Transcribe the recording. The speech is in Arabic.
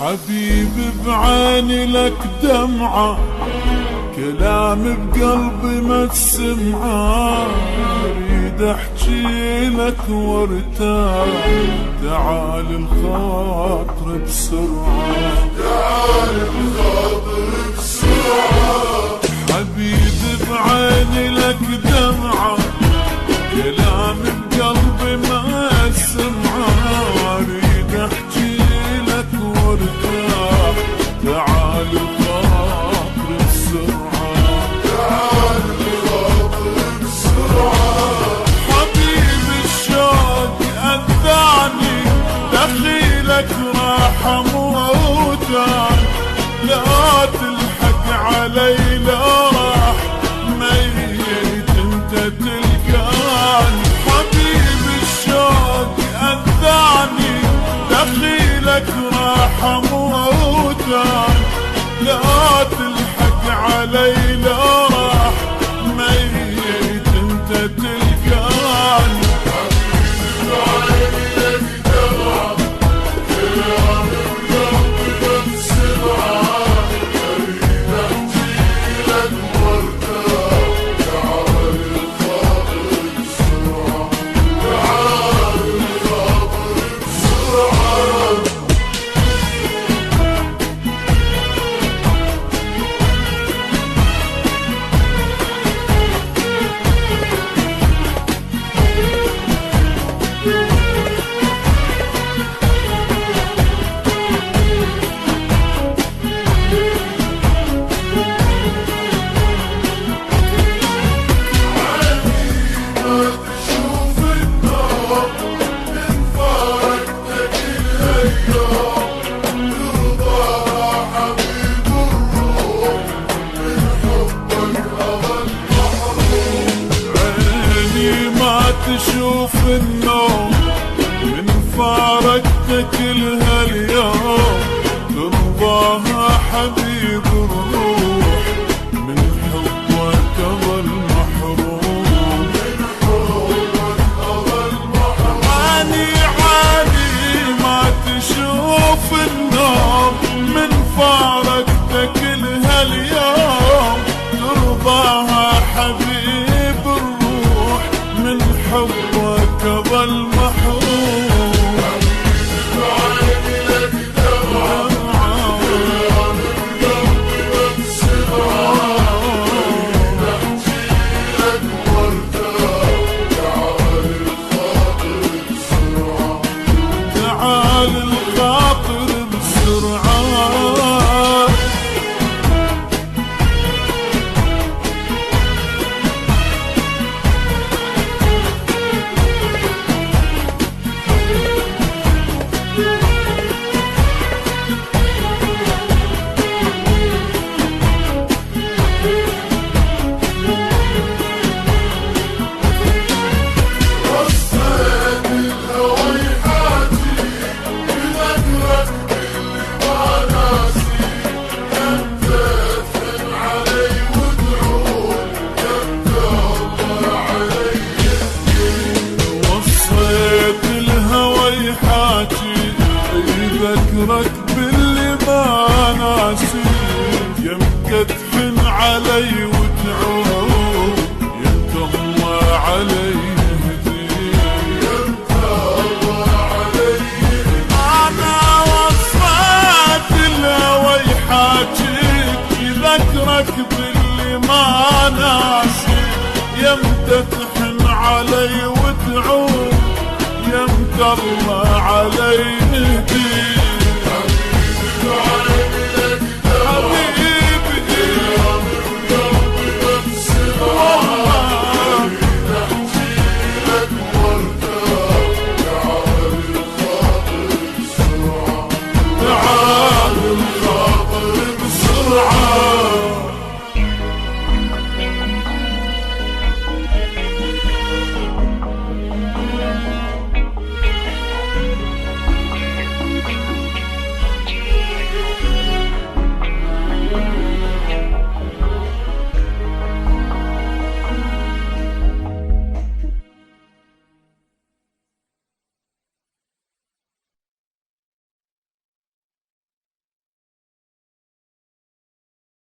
حبيبي بعيني لك دمعة، كلام بقلبي ما تسمعه، اريد احكي لك وارتاح، تعال الخاطر بسرعة، تعال الخاطر بسرعة. حبيبي بعيني لك دمعة، كلام بقلبي ما تسمعه، اريد احكي لك وارتاح، تعال الخاطر بسرعة، تعال الخاطر بسرعة. حبيبي الشوق أذاني، دخيلك راح أموتان، لا تلحق علي لا راح ميت انت تلقاني، حبيبي الشوق أذاني، دخيلك راح أموتان، لا تلحق علي لا راح ميت انت تلقاني. بعيني لك دمعة، كلام بقلبي ما تسمعه، اريد احكي لك وارتاح، تعال الخاطر بسرعة، تعال الخاطر بسرعة. تشوف النوم من فارقتك لهاليوم، ترضاها حبيب الروح من حبك اظل محروم، من حبك اظل محروم. عاني ما تشوف النوم من فارقتك لهاليوم، ترضاها حبيب الروح من حبك ظل محروم. بعيني لك دمعة، كلام بقلبي ما تسمعه، اريد احكي لك وارتاح، تعال الخاطر بسرعة، تعال الخاطر بسرعة. وصيت الهوى يحاجي بذكرك اللي ما ناسي، انت تثن علي وتعود، انت الله علي يهديك. وصيت الهوى يحاكي يذكرك باللي ما ناسي، يمتى تحن علي وتعود، يمتى الله علي يهديك، انت الله علي يهديك. انا وصيت الهوى يحاكيك يذكرك باللي ما ناسي، يمتى تحن علي وتعود، يمتى الله علي يهديك.